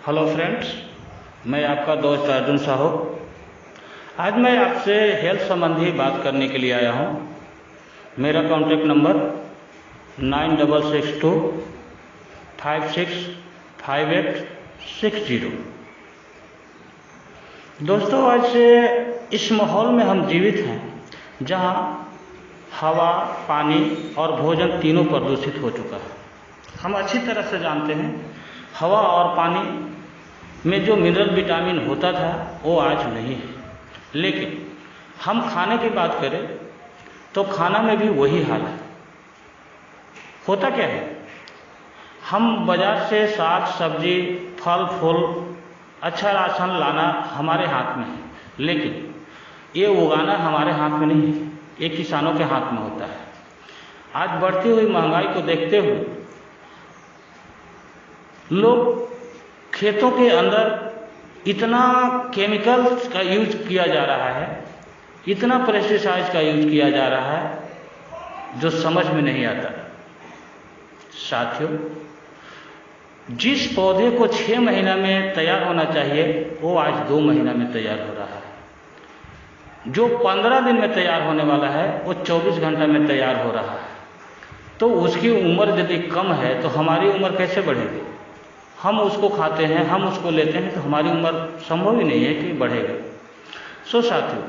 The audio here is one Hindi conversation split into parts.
हेलो फ्रेंड्स, मैं आपका दोस्त अर्जुन साहू। आज मैं आपसे हेल्थ संबंधी बात करने के लिए आया हूँ। मेरा कॉन्टैक्ट नंबर 9662565860। दोस्तों, आज से इस माहौल में हम जीवित हैं जहाँ हवा, पानी और भोजन तीनों प्रदूषित हो चुका है। हम अच्छी तरह से जानते हैं हवा और पानी में जो मिनरल विटामिन होता था वो आज नहीं है। लेकिन हम खाने की बात करें तो खाना में भी वही हाल है। होता क्या है, हम बाजार से साग सब्जी, फल फूल, अच्छा राशन लाना हमारे हाथ में है, लेकिन ये उगाना हमारे हाथ में नहीं है, ये किसानों के हाथ में होता है। आज बढ़ती हुई महंगाई को देखते हुए लोग खेतों के अंदर इतना केमिकल्स का यूज किया जा रहा है, इतना पेस्टिसाइड्स का यूज किया जा रहा है जो समझ में नहीं आता। साथियों, जिस पौधे को 6 महीना में तैयार होना चाहिए वो आज 2 महीना में तैयार हो रहा है। जो 15 दिन में तैयार होने वाला है वो 24 घंटा में तैयार हो रहा है। तो उसकी उम्र यदि कम है तो हमारी उम्र कैसे बढ़ेगी? हम उसको खाते हैं, हम उसको लेते हैं, तो हमारी उम्र संभव ही नहीं है कि बढ़ेगा। सो साथियों,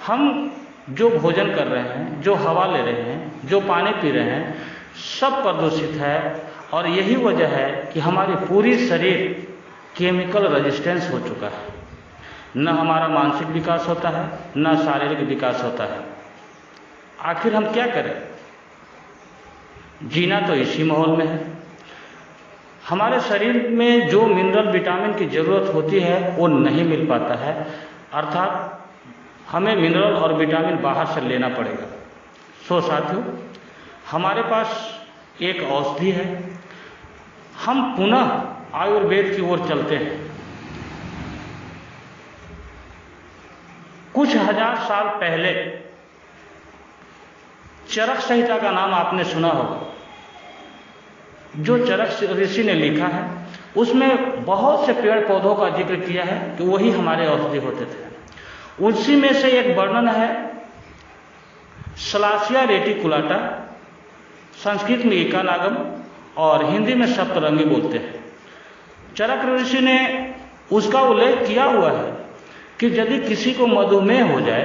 हम जो भोजन कर रहे हैं, जो हवा ले रहे हैं, जो पानी पी रहे हैं, सब प्रदूषित है। और यही वजह है कि हमारी पूरी शरीर केमिकल रेजिस्टेंस हो चुका है। न हमारा मानसिक विकास होता है, न शारीरिक विकास होता है। आखिर हम क्या करें? जीना तो इसी माहौल में है। हमारे शरीर में जो मिनरल विटामिन की ज़रूरत होती है वो नहीं मिल पाता है, अर्थात हमें मिनरल और विटामिन बाहर से लेना पड़ेगा। सो साथियों, हमारे पास एक औषधि है। हम पुनः आयुर्वेद की ओर चलते हैं। कुछ हजार साल पहले चरक संहिता का नाम आपने सुना होगा, जो चरक ऋषि ने लिखा है। उसमें बहुत से पेड़ पौधों का जिक्र किया है कि वही हमारे औषधि होते थे। उसी में से एक वर्णन है सलासिया रेटिकुलाटा, संस्कृत में इकानागम और हिंदी में सप्तरंगी बोलते हैं। चरक ऋषि ने उसका उल्लेख किया हुआ है कि यदि किसी को मधुमेह हो जाए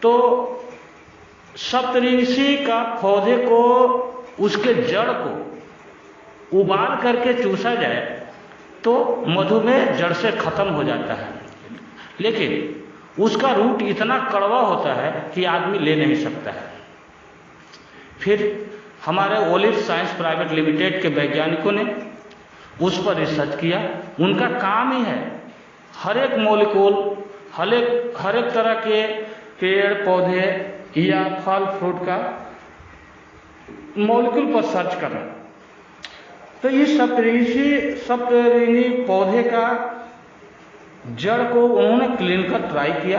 तो सप्तऋषि का पौधे को, उसके जड़ को उबाल करके चूसा जाए तो मधुमेह जड़ से खत्म हो जाता है। लेकिन उसका रूट इतना कड़वा होता है कि आदमी ले नहीं सकता है। फिर हमारे ओलिव साइंस प्राइवेट लिमिटेड के वैज्ञानिकों ने उस पर रिसर्च किया। उनका काम ही है हर एक मॉलिक्यूल, हर एक तरह के पेड़ पौधे या फल फ्रूट का मॉलिक्यूल पर सर्च करना। तो इस सप्तऋषि पौधे का जड़ को उन्होंने क्लीन कर ट्राई किया।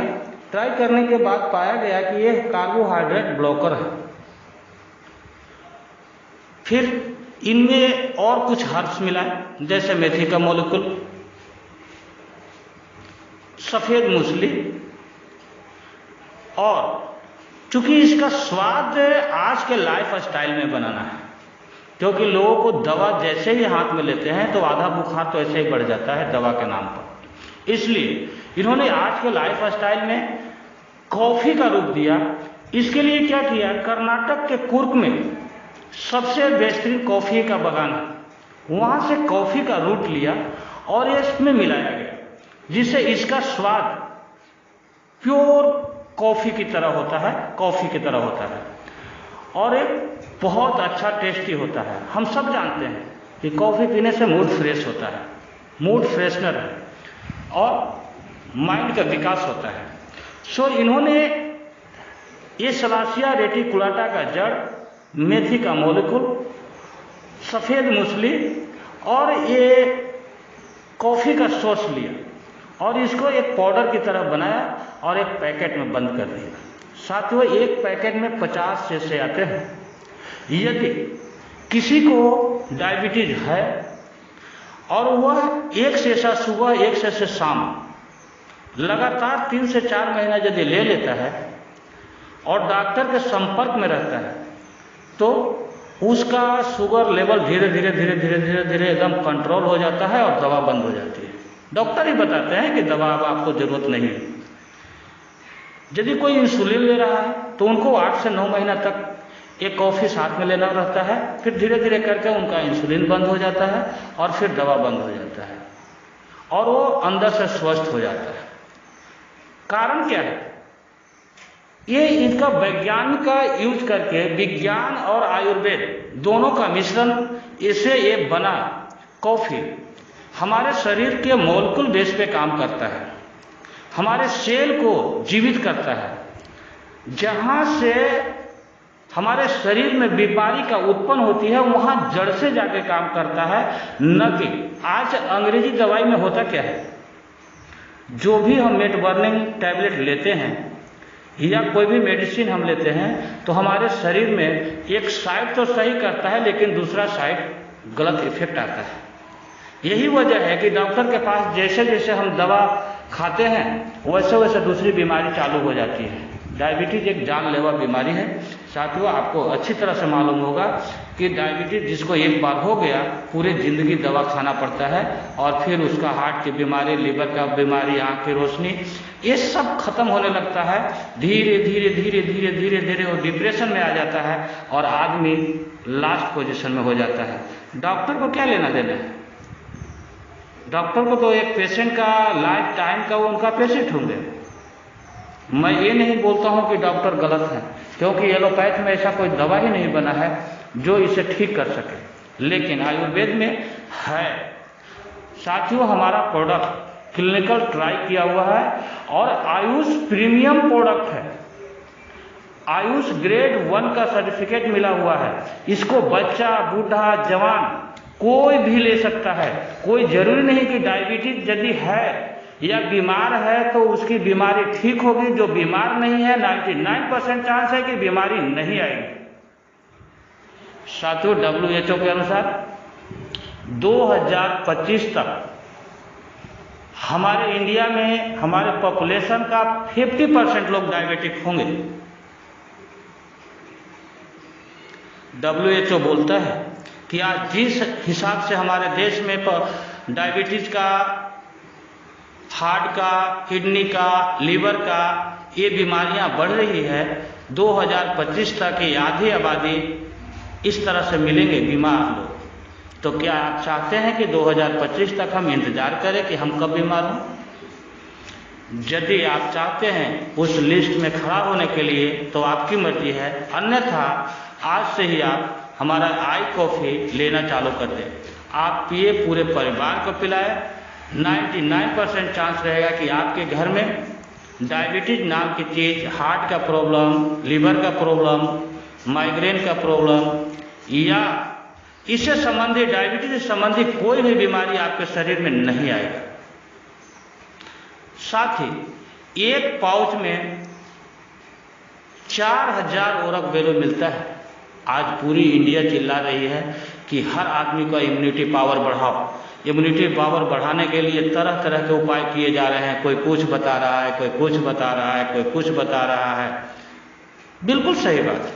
ट्राई करने के बाद पाया गया कि यह कार्बोहाइड्रेट ब्लॉकर है। फिर इनमें और कुछ हर्ब्स मिलाए, जैसे मेथी का मॉलिक्यूल, सफेद मूसली, और चूंकि इसका स्वाद आज के लाइफ स्टाइल में बनाना है, क्योंकि लोगों को दवा जैसे ही हाथ में लेते हैं तो आधा बुखार तो ऐसे ही बढ़ जाता है दवा के नाम पर। इसलिए इन्होंने आज के लाइफ स्टाइल में कॉफ़ी का रूप दिया। इसके लिए क्या किया, कर्नाटक के कुर्ग में सबसे बेहतरीन कॉफ़ी का बागान है, वहाँ से कॉफ़ी का रूट लिया और इसमें मिलाया गया, जिससे इसका स्वाद प्योर कॉफ़ी की तरह होता है, कॉफ़ी की तरह होता है और एक बहुत अच्छा टेस्टी होता है। हम सब जानते हैं कि कॉफ़ी पीने से मूड फ्रेश होता है, मूड फ्रेशनर है और माइंड का विकास होता है। सो इन्होंने ये सलासिया रेटिकुलाटा का जड़, मेथी का मॉलिक्यूल, सफ़ेद मूसली और ये कॉफ़ी का सोर्स लिया और इसको एक पाउडर की तरह बनाया और एक पैकेट में बंद कर दिया। साथियों, एक पैकेट में 50 शीशे आते हैं। यदि किसी को डायबिटीज है और वह एक शेषा सुबह, एक शेषा शाम लगातार 3 से 4 महीना यदि ले लेता है और डॉक्टर के संपर्क में रहता है तो उसका शुगर लेवल धीरे धीरे एकदम कंट्रोल हो जाता है और दवा बंद हो जाती है। डॉक्टर ही बताते हैं कि दवा अब आपको जरूरत नहीं है। यदि कोई इंसुलिन ले रहा है तो उनको 8 से 9 महीना तक एक कॉफ़ी साथ में लेना रहता है, फिर धीरे धीरे करके उनका इंसुलिन बंद हो जाता है और फिर दवा बंद हो जाता है और वो अंदर से स्वस्थ हो जाता है। कारण क्या है? ये इनका वैज्ञानिक का यूज करके, विज्ञान और आयुर्वेद दोनों का मिश्रण, इसे ये बना कॉफ़ी हमारे शरीर के मॉलिक्यूल बेस पे काम करता है, हमारे सेल को जीवित करता है, जहाँ से हमारे शरीर में बीमारी का उत्पन्न होती है वहाँ जड़ से जाके काम करता है, न कि आज अंग्रेजी दवाई में होता क्या है, जो भी हम मेट बर्निंग टैबलेट लेते हैं या कोई भी मेडिसिन हम लेते हैं तो हमारे शरीर में एक साइड तो सही करता है लेकिन दूसरा साइड गलत इफेक्ट आता है। यही वजह है कि डॉक्टर के पास जैसे जैसे हम दवा खाते हैं वैसे वैसे दूसरी बीमारी चालू हो जाती है। डायबिटीज एक जानलेवा बीमारी है साथियों, आपको अच्छी तरह से मालूम होगा कि डायबिटीज जिसको एक बार हो गया पूरी जिंदगी दवा खाना पड़ता है और फिर उसका हार्ट की बीमारी, लीवर का बीमारी, आँख की रोशनी, ये सब खत्म होने लगता है। धीरे धीरे धीरे धीरे धीरे धीरे वो डिप्रेशन में आ जाता है और आदमी लास्ट पोजीशन में हो जाता है। डॉक्टर को क्या लेना देना है? डॉक्टर को तो एक पेशेंट का लाइफ टाइम का वो उनका पेशेंट होंगे। मैं ये नहीं बोलता हूँ कि डॉक्टर गलत है, क्योंकि एलोपैथ में ऐसा कोई दवा ही नहीं बना है जो इसे ठीक कर सके, लेकिन आयुर्वेद में है। साथियों, हमारा प्रोडक्ट क्लिनिकल ट्राई किया हुआ है और आयुष प्रीमियम प्रोडक्ट है, आयुष ग्रेड 1 का सर्टिफिकेट मिला हुआ है। इसको बच्चा, बूढ़ा, जवान कोई भी ले सकता है। कोई जरूरी नहीं कि डायबिटीज यदि है या बीमार है तो उसकी बीमारी ठीक होगी। जो बीमार नहीं है 99% चांस है कि बीमारी नहीं आएगी। साथियों, WHO के अनुसार 2025 तक हमारे इंडिया में हमारे पॉपुलेशन का 50% लोग डायबिटिक होंगे। WHO बोलता है कि आज जिस हिसाब से हमारे देश में डायबिटीज का, हार्ट का, किडनी का, लीवर का ये बीमारियां बढ़ रही है, 2025 तक की आधी आबादी इस तरह से मिलेंगे बीमार लोग। तो क्या आप चाहते हैं कि 2025 तक हम इंतजार करें कि हम कब बीमार हों? यदि आप चाहते हैं उस लिस्ट में खड़ा होने के लिए तो आपकी मर्जी है, अन्यथा आज से ही आप हमारा आई कॉफ़ी लेना चालू कर दें। आप पिए, पूरे परिवार को पिलाएं। 99% चांस रहेगा कि आपके घर में डायबिटीज नाम की चीज़, हार्ट का प्रॉब्लम, लीवर का प्रॉब्लम, माइग्रेन का प्रॉब्लम या इससे संबंधित, डायबिटीज से संबंधित कोई भी बीमारी आपके शरीर में नहीं आएगा। साथ ही एक पाउच में 4000 ओरक बेलो मिलता है। आज पूरी इंडिया चिल्ला रही है कि हर आदमी का इम्यूनिटी पावर बढ़ाओ। इम्यूनिटी पावर बढ़ाने के लिए तरह तरह के उपाय किए जा रहे हैं। कोई कुछ बता रहा है, कोई कुछ बता रहा है, कोई कुछ बता रहा है। बिल्कुल सही बात है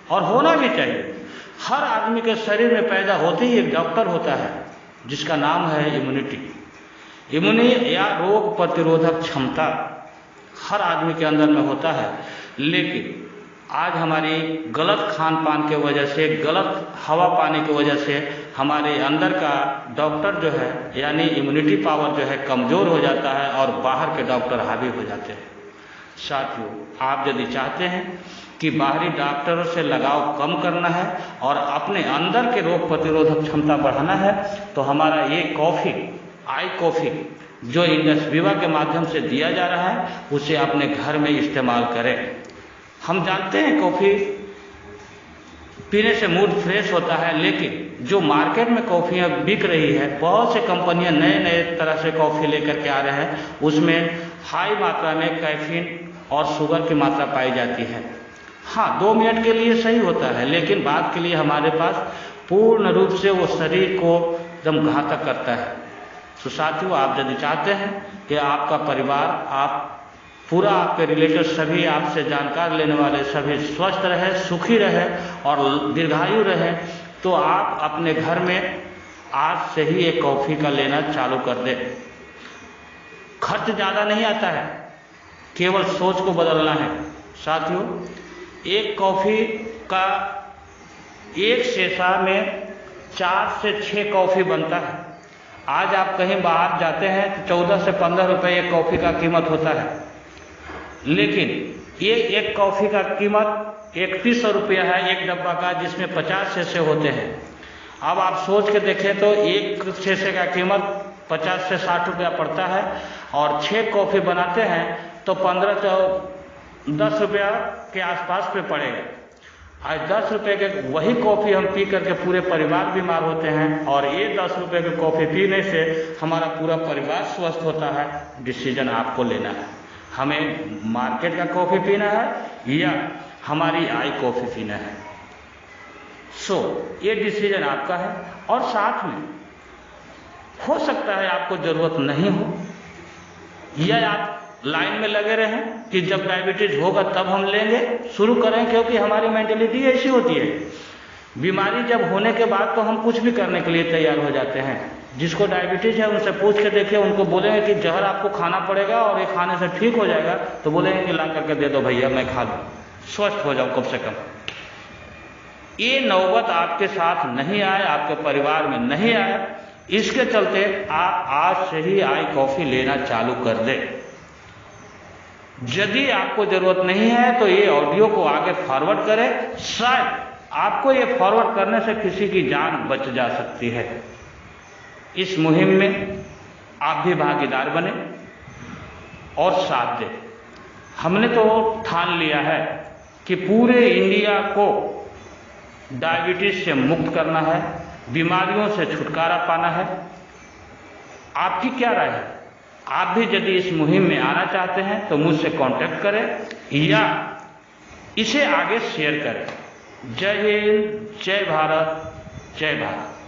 और होना भी चाहिए। हर आदमी के शरीर में पैदा होते ही एक डॉक्टर होता है जिसका नाम है इम्यूनिटी। इम्यूनिटी या रोग प्रतिरोधक क्षमता हर आदमी के अंदर में होता है, लेकिन आज हमारी गलत खान पान के वजह से, गलत हवा पानी की वजह से हमारे अंदर का डॉक्टर जो है यानी इम्यूनिटी पावर जो है कमज़ोर हो जाता है और बाहर के डॉक्टर हावी हो जाते हैं। साथियों, आप यदि चाहते हैं कि बाहरी डॉक्टरों से लगाव कम करना है और अपने अंदर के रोग प्रतिरोधक क्षमता बढ़ाना है तो हमारा ये कॉफ़ी, आई कॉफ़ी जो इंडस विवा के माध्यम से दिया जा रहा है उसे अपने घर में इस्तेमाल करें। हम जानते हैं कॉफ़ी पीने से मूड फ्रेश होता है, लेकिन जो मार्केट में कॉफ़ियाँ बिक रही है, बहुत से कंपनियाँ नए नए तरह से कॉफ़ी लेकर के आ रहे हैं, उसमें हाई मात्रा में कैफीन और शुगर की मात्रा पाई जाती है। हाँ, 2 मिनट के लिए सही होता है, लेकिन बाद के लिए हमारे पास पूर्ण रूप से वो शरीर को एकदम घातक करता है। तो साथियों, आप यदि चाहते हैं कि आपका परिवार, आप पूरा आपके रिलेटिव सभी, आपसे जानकार लेने वाले सभी स्वस्थ रहे, सुखी रहे और दीर्घायु रहे, तो आप अपने घर में आज से ही एक कॉफ़ी का लेना चालू कर दें। खर्च ज़्यादा नहीं आता है, केवल सोच को बदलना है। साथियों, एक कॉफ़ी का एक सेसा में 4 से 6 कॉफ़ी बनता है। आज आप कहीं बाहर जाते हैं तो 14 से 15 रुपये एक कॉफ़ी का कीमत होता है, लेकिन ये एक कॉफ़ी का कीमत 3100 रुपया है एक डब्बा का, जिसमें 50 सेसे होते हैं। अब आप सोच के देखें तो एक सेसे का कीमत 50 से 60 रुपया पड़ता है और 6 कॉफ़ी बनाते हैं तो 15 से 10 रुपया के आसपास पे पड़ेगा। आज 10 रुपये के वही कॉफ़ी हम पी करके पूरे परिवार बीमार होते हैं, और ये 10 रुपये की कॉफ़ी पीने से हमारा पूरा परिवार स्वस्थ होता है। डिसीजन आपको लेना है, हमें मार्केट का कॉफ़ी पीना है या हमारी आई कॉफ़ी पीना है। ये डिसीजन आपका है। और साथ में हो सकता है आपको ज़रूरत नहीं हो, या आप लाइन में लगे रहें कि जब डायबिटीज होगा तब हम लेंगे, शुरू करें, क्योंकि हमारी मेंटेलिटी ऐसी होती है। बीमारी जब होने के बाद तो हम कुछ भी करने के लिए तैयार हो जाते हैं। जिसको डायबिटीज है उनसे पूछ के देखिए, उनको बोलेंगे कि जहर आपको खाना पड़ेगा और ये खाने से ठीक हो जाएगा, तो बोलेंगे कि ला करके दे दो भैया, मैं खा लूँ, स्वस्थ हो जाऊँ कम से कम। ये नौबत आपके साथ नहीं आए, आपके परिवार में नहीं आए, इसके चलते आप आज से ही आई कॉफ़ी लेना चालू कर दें। यदि आपको ज़रूरत नहीं है तो ये ऑडियो को आगे फॉरवर्ड करें, शायद आपको ये फॉरवर्ड करने से किसी की जान बच जा सकती है। इस मुहिम में आप भी भागीदार बने और साथ दें। हमने तो ठान लिया है कि पूरे इंडिया को डायबिटीज से मुक्त करना है, बीमारियों से छुटकारा पाना है। आपकी क्या राय है? आप भी यदि इस मुहिम में आना चाहते हैं तो मुझसे कांटेक्ट करें या इसे आगे शेयर करें। जय हिंद, जय भारत, जय भारत।